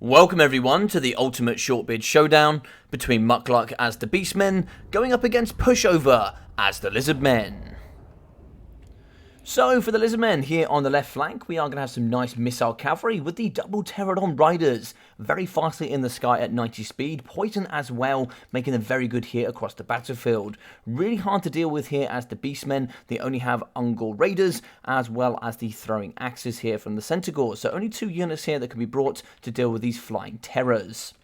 Welcome everyone to the ultimate shortbeard showdown between Mukluck as the Beastmen going up against Pushover as the Lizardmen. So for the Lizardmen here on the left flank, we are going to have some nice missile cavalry with the double Stegadon riders, very fastly in the sky at 90 speed, poison as well, making them very good here across the battlefield. Really hard to deal with here as the Beastmen. They only have Ungor raiders as well as the throwing axes here from the Centaurs, so only 2 units here that can be brought to deal with these flying terrors.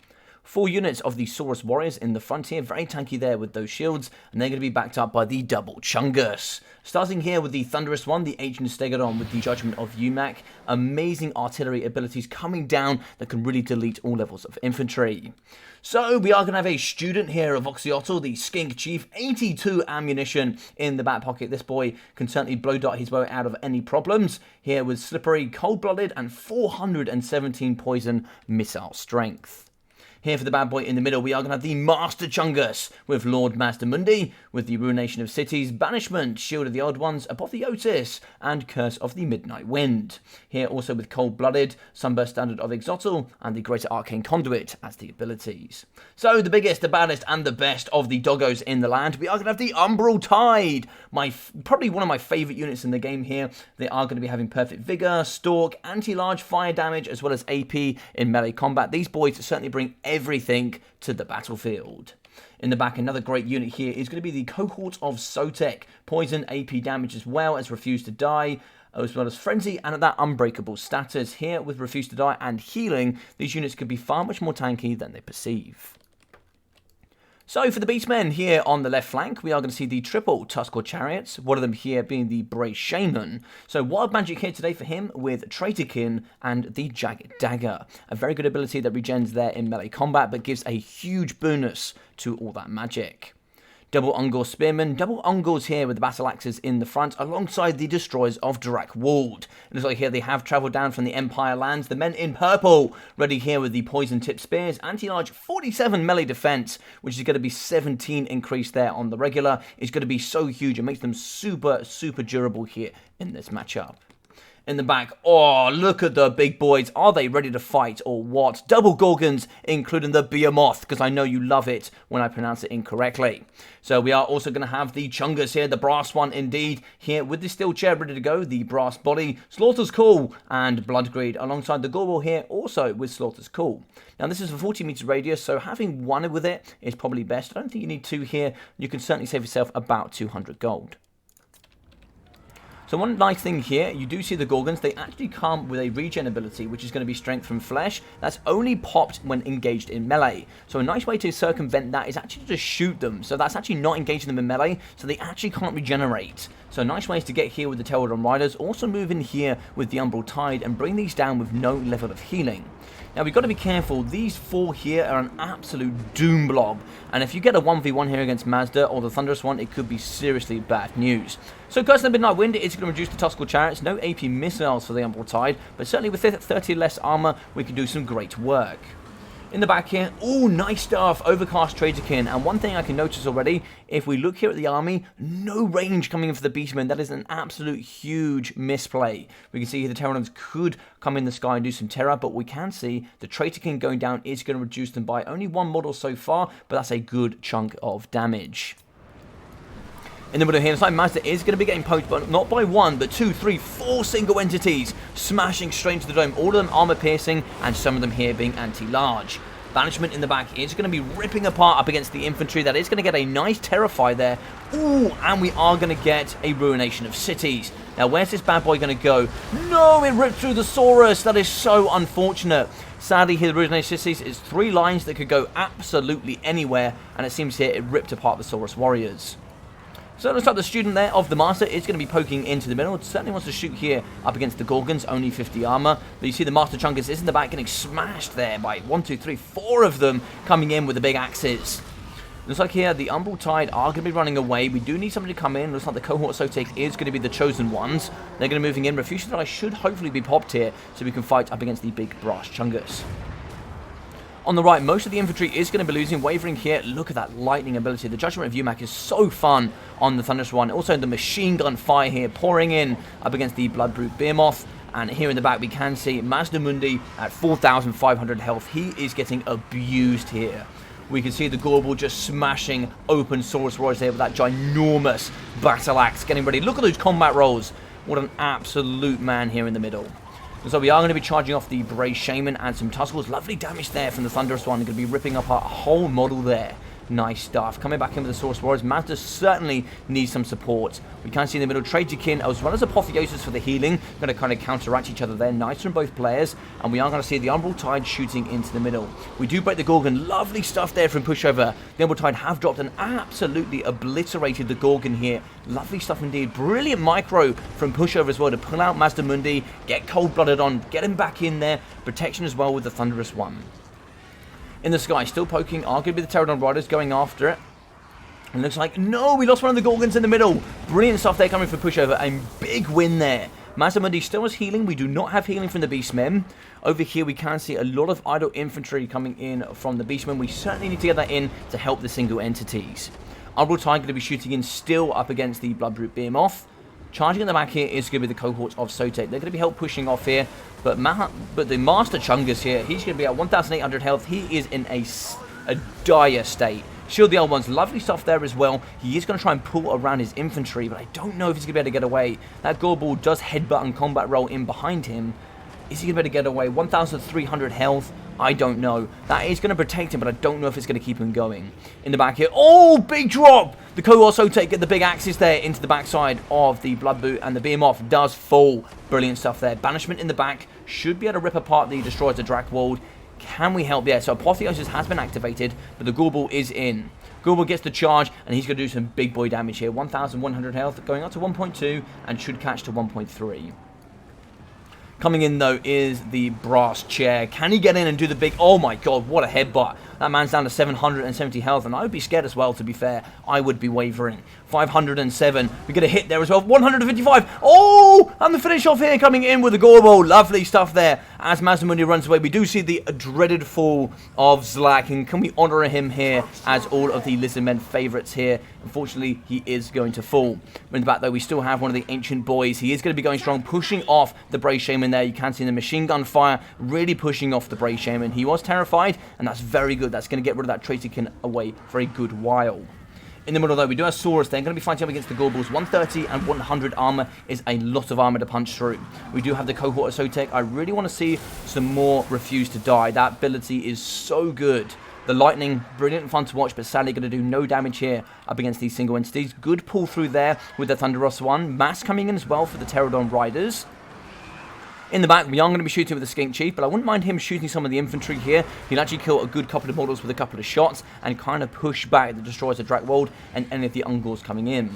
4 units of the Saurus warriors in the front here, very tanky there with those shields, and they're going to be backed up by the double Chungus. Starting here with the thunderous one, the ancient Stegadon with the Judgment of Umak. Amazing artillery abilities coming down that can really delete all levels of infantry. So we are going to have a student here of Oxyotl, the Skink Chief, 82 ammunition in the back pocket. This boy can certainly blow dart his way out of any problems. Here with Slippery, Cold-Blooded, and 417 poison missile strength. Here for the bad boy in the middle, we are going to have the Master Chungus with Lord Mazdamundi, with the Ruination of Cities, Banishment, Shield of the Old Ones, Apotheosis, and Curse of the Midnight Wind. Here also with Cold-Blooded, Sunburst Standard of Exotl, and the Greater Arcane Conduit as the abilities. So the biggest, the baddest, and the best of the doggos in the land, we are going to have the Umbral Tide, probably one of my favourite units in the game here. They are going to be having Perfect Vigour, Stalk, Anti-Large Fire Damage, as well as AP in melee combat. These boys certainly bring everything to the battlefield. In the back, another great unit here is going to be the Cohort of Sotek. Poison, AP damage as well as Refuse to Die, as well as Frenzy, and at that Unbreakable status. Here with Refuse to Die and Healing, these units could be far much more tanky than they perceive. So for the Beastmen here on the left flank, we are going to see the triple Tuskor Chariots, one of them here being the Bray Shaman. So Wild Magic here today for him with Traitorkin and the Jagged Dagger. A very good ability that regens there in melee combat, but gives a huge bonus to all that magic. Double Ungor Spearmen, double Ungors here with the battle axes in the front, alongside the destroyers of Drakwold. It looks like here they have travelled down from the Empire lands. The men in purple, ready here with the poison tip spears, anti-large 47 melee defense, which is going to be 17 increase there on the regular. It's going to be so huge, it makes them super durable here in this matchup. In the back, oh, look at the big boys. Are they ready to fight or what? Double Ghorgons, including the Behemoth, because I know you love it when I pronounce it incorrectly. So we are also going to have the Chungus here, the brass one indeed, here with the steel chair ready to go, the brass body, Slaughter's Call, and Bloodgreed, alongside the Gorbel here, also with Slaughter's Call. Now this is a 40 meter radius, so having one with it is probably best. I don't think you need 2 here. You can certainly save yourself about 200 gold. So one nice thing here, you do see the Ghorgons, they actually come with a regen ability, which is going to be Strength from Flesh. That's only popped when engaged in melee. So a nice way to circumvent that is actually to shoot them. So that's actually not engaging them in melee, so they actually can't regenerate. So nice ways to get here with the Stegadon Riders. Also move in here with the Umbral Tide and bring these down with no level of healing. Now we've got to be careful, these 4 here are an absolute doom blob, and if you get a 1v1 here against Mazda or the Thunderous one, it could be seriously bad news. So Curse of the Midnight Wind is going to reduce the Tuskor Chariots, no AP missiles for the Umbral Tide, but certainly with 30 less armor, we can do some great work. In the back here, oh, nice stuff, Overcast Traitorkin, and one thing I can notice already, if we look here at the army, no range coming in for the Beastmen. That is an absolute huge misplay. We can see here the Terrans could come in the sky and do some terror, but we can see the Traitorkin going down is going to reduce them by only 1 model so far, but that's a good chunk of damage. In the middle here, inside Mazda is going to be getting poked, but not by 1, but 2, 3, 4 single entities, smashing straight into the dome. All of them armor-piercing, and some of them here being anti-large. Banishment in the back is going to be ripping apart up against the infantry. That is going to get a nice Terrify there. Ooh, and we are going to get a Ruination of Cities. Now, where's this bad boy going to go? No, it ripped through the Saurus. That is so unfortunate. Sadly, here the Ruination of Cities is 3 lines that could go absolutely anywhere, and it seems here it ripped apart the Saurus warriors. So it looks like the student there of the Master is going to be poking into the middle. It certainly wants to shoot here up against the Ghorgons, only 50 armor. But you see the Master Chungus is in the back getting smashed there by 1, 2, 3, 4 of them coming in with the big axes. Looks like here the Umbral Tide are going to be running away. We do need somebody to come in. Looks like the Cohort Sotek is going to be the chosen ones. They're going to be moving in. Refuse to Die should hopefully be popped here so we can fight up against the big brass Chungus. On the right, most of the infantry is going to be losing. Wavering here, look at that lightning ability. The Judgment of Umak is so fun on the Thunderous one. Also, the machine gun fire here pouring in up against the Bloodbrute Behemoth. And here in the back, we can see Mazdamundi at 4,500 health. He is getting abused here. We can see the Ghorgon just smashing open Saurus Roars there with that ginormous battle axe. Getting ready. Look at those combat rolls. What an absolute man here in the middle. So we are going to be charging off the Bray Shaman and some Tuskles. Lovely damage there from the Thunderous one. Going to be ripping up our whole model there. Nice stuff. Coming back in with the Saurus Warriors. Mazda certainly needs some support. We can see in the middle Traderkin as well as Apotheosis for the healing. Going to kind of counteract each other there. Nice from both players. And we are going to see the Umbral Tide shooting into the middle. We do break the Ghorgon. Lovely stuff there from Pushover. The Umbral Tide have dropped and absolutely obliterated the Ghorgon here. Lovely stuff indeed. Brilliant micro from Pushover as well to pull out Mazdamundi. Get cold-blooded on. Get him back in there. Protection as well with the Thunderous one. In the sky, still poking, are going to be the Pterodon Riders going after it. And looks like, no, we lost one of the Ghorgons in the middle. Brilliant stuff there coming for Pushover. A big win there. Mazdamundi still has healing. We do not have healing from the Beastmen. Over here, we can see a lot of idle infantry coming in from the Beastmen. We certainly need to get that in to help the single entities. Umbral Tide going to be shooting in still up against the Bloodroot Behemoth. Charging in the back here is going to be the cohort of Sotek. They're going to be help pushing off here. But the Master Chungus here, he's going to be at 1,800 health. He is in a dire state. Shield the L1's lovely stuff there as well. He is going to try and pull around his infantry, but I don't know if he's going to be able to get away. That Ghorgon does headbutt and combat roll in behind him. Is he going to be able to get away? 1,300 health. I don't know. That is going to protect him, but I don't know if it's going to keep him going. In the back here. Oh, big drop! The cohort Sotek get the big axes there into the backside of the Bloodboot, and the Behemoth does fall. Brilliant stuff there. Banishment in the back. Should be able to rip apart the Destroyer to Drakwold. Can we help? Yeah, so Apotheosis has been activated, but the Ghorgon is in. Ghorgon gets the charge, and he's going to do some big boy damage here. 1,100 health, going up to 1.2, and should catch to 1.3. Coming in, though, is the Brass Chair. Can he get in and do the big... Oh, my God, what a headbutt. That man's down to 770 health, and I would be scared as well, to be fair. I would be wavering. 507. We get a hit there as well. 155. Oh, and the finish off here coming in with the Ghorgon. Lovely stuff there. As Mazdamundi runs away, we do see the dreaded fall of Zlak, and can we honor him here as all of the Lizardmen favourites here? Unfortunately, he is going to fall. In the back, though, we still have one of the Ancient Boys. He is going to be going strong, pushing off the Bray Shaman there. You can see the machine gun fire really pushing off the Bray Shaman. He was terrified, and that's very good. That's going to get rid of that Traderkin away for a good while. In the middle, though, we do have Saurus. They're going to be fighting up against the Ghorgons. 130 and 100 armor is a lot of armor to punch through. We do have the cohort of Sotek. I really want to see some more Refuse to Die. That ability is so good. The lightning, brilliant and fun to watch, but sadly going to do no damage here up against these single entities. Good pull through there with the Thunderous one. Mass coming in as well for the Pterodon Riders. In the back, we are going to be shooting with the Skink Chief, but I wouldn't mind him shooting some of the infantry here. He'll actually kill a good couple of models with a couple of shots and kind of push back the Destroyers of Drakwold and any of the Ungors coming in.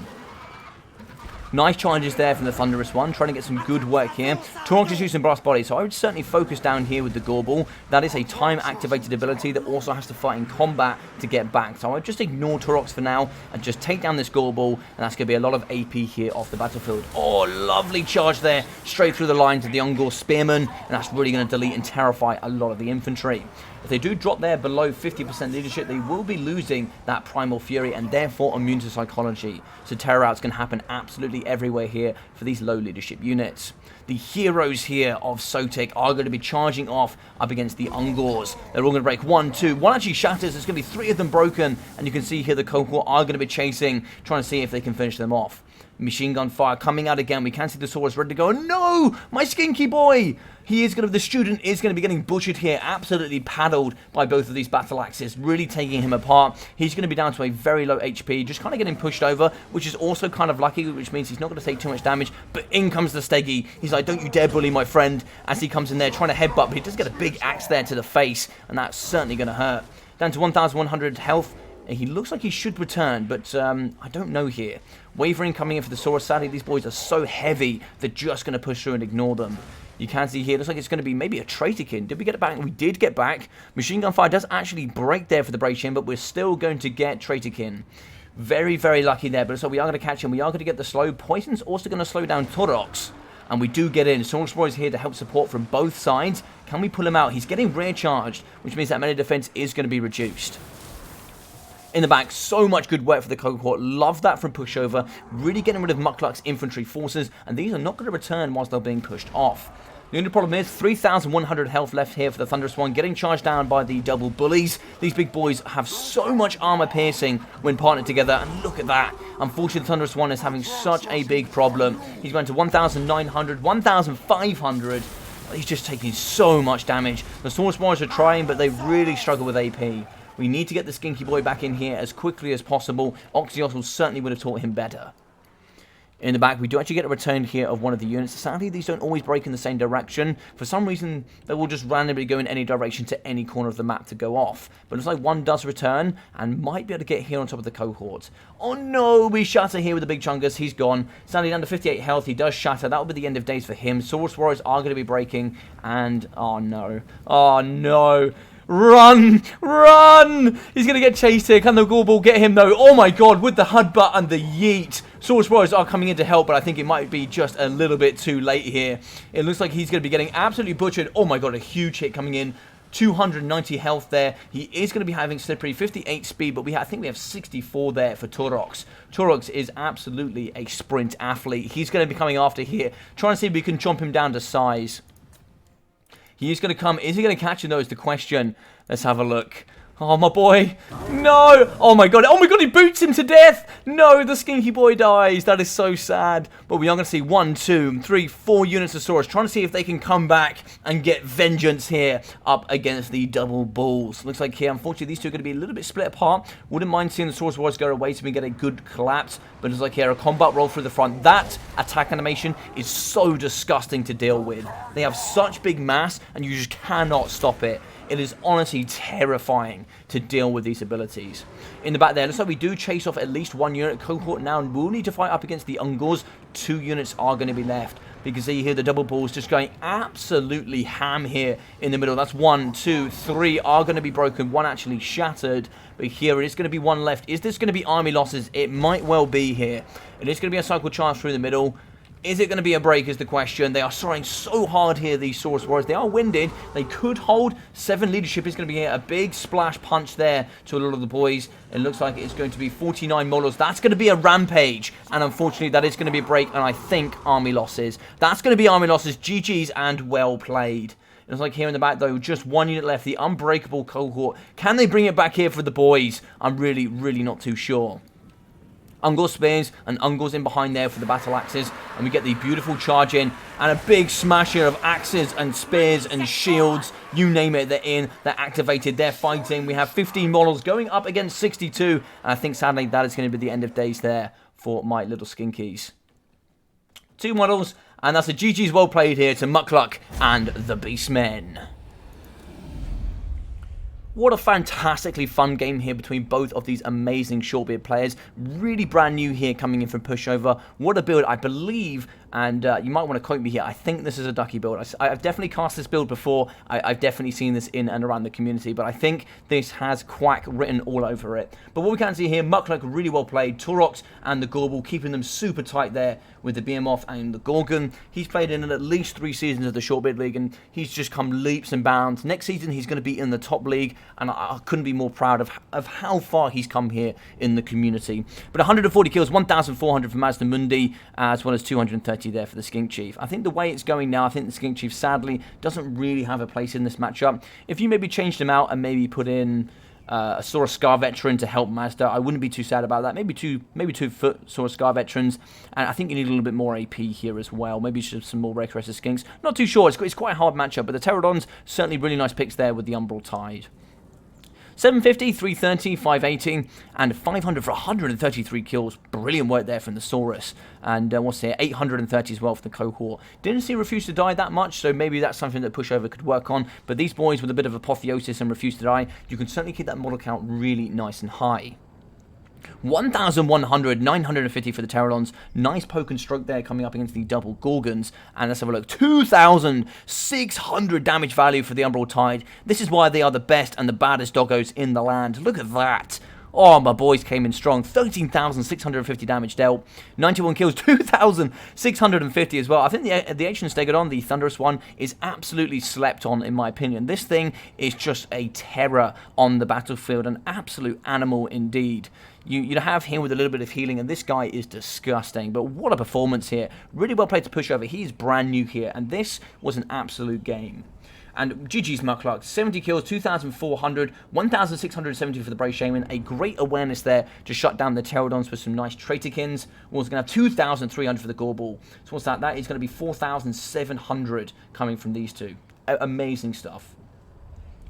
Nice charges there from the Thunderous one, trying to get some good work here. Torok is using Brass Body, so I would certainly focus down here with the Ghorgon. That is a time-activated ability that also has to fight in combat to get back. So I would just ignore Torox for now and just take down this Ghorgon, and that's going to be a lot of AP here off the battlefield. Oh, lovely charge there, straight through the lines of the Ungor Spearmen, and that's really going to delete and terrify a lot of the infantry. If they do drop there below 50% leadership, they will be losing that Primal Fury and therefore immune to psychology. So terror outs can happen absolutely everywhere here for these low leadership units. The heroes here of Sotek are going to be charging off up against the Ungors. They're all going to break 1, 2. One actually shatters. There's going to be 3 of them broken. And you can see here the cohort are going to be chasing, trying to see if they can finish them off. Machine gun fire coming out again. We can see the Saurus ready to go. No! My Skinky boy! The student is going to be getting butchered here. Absolutely paddled by both of these battle axes. Really taking him apart. He's going to be down to a very low HP. Just kind of getting pushed over, which is also kind of lucky, which means he's not going to take too much damage. But in comes the Steggy. He's like, don't you dare bully my friend, as he comes in there trying to headbutt. But he does get a big axe there to the face, and that's certainly going to hurt. Down to 1,100 health. He looks like he should return, but I don't know here. Wavering coming in for the Saurus. Sadly, these boys are so heavy, they're just going to push through and ignore them. You can see here, looks like it's going to be maybe a Traderkin. Did we get it back? We did get back. Machine gun fire does actually break there for the Bray Shaman, but we're still going to get Traderkin. Very, very lucky there, but so we are going to catch him. We are going to get the slow. Poison's also going to slow down Torox. And we do get in. Saurus Boy is here to help support from both sides. Can we pull him out? He's getting rear charged, which means that melee defense is going to be reduced. In the back, so much good work for the cohort. Love that from Pushover. Really getting rid of Mukluck's infantry forces, and these are not going to return whilst they're being pushed off. The only problem is 3,100 health left here for the Thunderous One, getting charged down by the double bullies. These big boys have so much armor piercing when partnered together, and look at that. Unfortunately, the Thunderous One is having such a big problem. He's going to 1,900, 1,500. He's just taking so much damage. The Source Warriors are trying, but they really struggle with AP. We need to get the Skinky Boy back in here as quickly as possible. Oxyotl certainly would have taught him better. In the back, we do actually get a return here of one of the units. Sadly, these don't always break in the same direction. For some reason, they will just randomly go in any direction to any corner of the map to go off. But it looks like one does return and might be able to get here on top of the cohort. Oh no, we shatter here with the big chungus. He's gone. Sadly, down to 58 health. He does shatter. That will be the end of days for him. Source Warriors are going to be breaking. And, oh no. Oh no. Run! Run! He's going to get chased here. Can the Gorball get him, though? Oh, my God. With the Hudbutt and the Yeet. Source Warriors are coming in to help, but I think it might be just a little bit too late here. It looks like he's going to be getting absolutely butchered. Oh, my God. A huge hit coming in. 290 health there. He is going to be having slippery 58 speed, but I think we have 64 there for Torox. Torox is absolutely a sprint athlete. He's going to be coming after here. Trying to see if we can chomp him down to size. He is going to come. Is he going to catch him, though, is the question. Let's have a look. Oh, my boy. No. Oh, my God. Oh, my God. He boots him to death. No, the Skinky Boy dies. That is so sad. But we are going to see 1, 2, 3, 4 units of Saurus trying to see if they can come back and get vengeance here up against the double bulls. Looks like here, unfortunately, these two are going to be a little bit split apart. Wouldn't mind seeing the Saurus Warriors go away so we get a good collapse. But it's like here, a combat roll through the front. That attack animation is so disgusting to deal with. They have such big mass, and you just cannot stop it. It is honestly terrifying to deal with these abilities. In the back there, looks like we do chase off at least one unit. Cohort now will need to fight up against the Ungors. 2 units are going to be left. You can see here the double bulls just going absolutely ham here in the middle. That's 1, 2, 3 are going to be broken. 1 actually shattered. But here it is going to be 1 left. Is this going to be army losses? It might well be here. It is going to be a cycle charge through the middle. Is it going to be a break is the question. They are trying so hard here, these Saurus Warriors. They are winded. They could hold. 7 leadership is going to be here. A big splash punch there to a lot of the boys. It looks like it's going to be 49 Molos. That's going to be a rampage. And unfortunately, that is going to be a break. And I think army losses. That's going to be army losses. GG's and well played. It looks like here in the back, though, just 1 unit left. The Unbreakable Cohort. Can they bring it back here for the boys? I'm really, really not too sure. Ungor Spears and Ungors in behind there for the battle axes, and we get the beautiful charge in and a big smash here of axes and spears and shields, you name it, they're in, they're activated, they're fighting. We have 15 models going up against 62, and I think sadly that is going to be the end of days there for my little skinkies. 2 models, and that's a GG's well played here to Mukluck and the Beastmen. What a fantastically fun game here between both of these amazing Shortbeard players. Really brand new here coming in from Pushover. What a build, I believe, and you might want to quote me here. I think this is a Ducky build. I've definitely cast this build before. I've definitely seen this in and around the community, but I think this has Quack written all over it. But what we can see here, Mukluck really well played. Torox and the Gorbal keeping them super tight there with the Behemoth and the Ghorgon. He's played in at least 3 seasons of the Shortbeard League, and he's just come leaps and bounds. Next season, he's going to be in the top league, and I couldn't be more proud of how far he's come here in the community. But 140 kills, 1,400 for Mazda Mundi, as well as 230 there for the Skink Chief. I think the way it's going now, I think the Skink Chief sadly doesn't really have a place in this matchup. If you maybe changed him out and maybe put in a Saurus Scar Veteran to help Mazda, I wouldn't be too sad about that. Maybe two foot Saurus Scar Veterans, and I think you need a little bit more AP here as well. Maybe just some more Red Crested Skinks. Not too sure. It's quite a hard matchup, but the Pterodons certainly really nice picks there with the Umbral Tide. 750, 330, 580, and 500 for 133 kills. Brilliant work there from the Saurus. And what's here? 830 as well for the Cohort. Didn't see Refuse to Die that much, so maybe that's something that Pushover could work on. But these boys with a bit of Apotheosis and Refuse to Die, you can certainly keep that model count really nice and high. 1,100, 950 for the Pterodons. Nice poke and stroke there coming up against the double Gorgons. And let's have a look. 2,600 damage value for the Umbral Tide. This is why they are the best and the baddest doggos in the land. Look at that. Oh, my boys came in strong. 13,650 damage dealt. 91 kills, 2,650 as well. I think the ancient Stegadon, the Thunderous one, is absolutely slept on, in my opinion. This thing is just a terror on the battlefield. An absolute animal indeed. You have him with a little bit of healing, and this guy is disgusting. But what a performance here. Really well played to Pushover. He's brand new here, and this was an absolute game. And GG's Mukluck, 70 kills, 2,400, 1,670 for the Brave Shaman. A great awareness there to shut down the Pterodons with some nice Traitorkins. We're also going to have 2,300 for the Gorball. So what's that? That is going to be 4,700 coming from these two. Amazing stuff.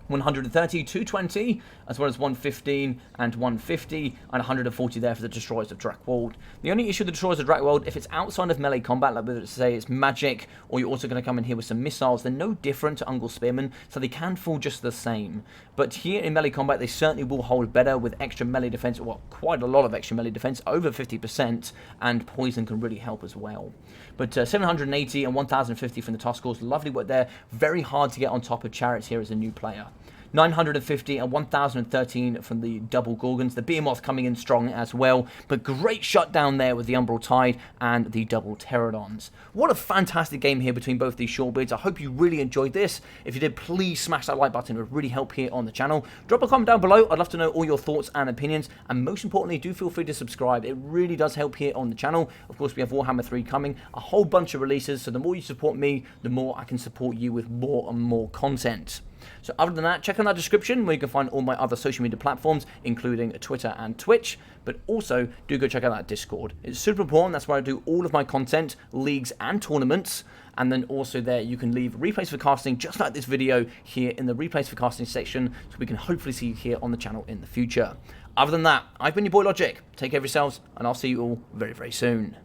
130, 220, as well as 115 and 150, and 140 there for the Destroyers of Drakwold. The only issue with the Destroyers of Drakwold, if it's outside of melee combat, like whether it's say it's magic, or you're also going to come in here with some missiles, they're no different to Ungol Spearmen, so they can fall just the same. But here in melee combat, they certainly will hold better with extra melee defense, well, quite a lot of extra melee defense, over 50%, and poison can really help as well. But 780 and 1,050 from the Tuskals, lovely work there. Very hard to get on top of Chariots here as a new player. 950 and 1,013 from the double Ghorgons. The Behemoth coming in strong as well, but great shutdown there with the Umbral Tide and the double Pterodons. What a fantastic game here between both these shortbeards. I hope you really enjoyed this. If you did, please smash that like button. It would really help here on the channel. Drop a comment down below. I'd love to know all your thoughts and opinions, and most importantly, do feel free to subscribe. It really does help here on the channel. Of course, we have Warhammer 3 coming, a whole bunch of releases, so the more you support me, the more I can support you with more and more content. So other than that, check on that description where you can find all my other social media platforms, including Twitter and Twitch. But also, do go check out that Discord. It's super important. That's where I do all of my content, leagues and tournaments. And then also there, you can leave replays for casting, just like this video here in the replays for casting section, so we can hopefully see you here on the channel in the future. Other than that, I've been your boy Logic. Take care of yourselves, and I'll see you all very, very soon.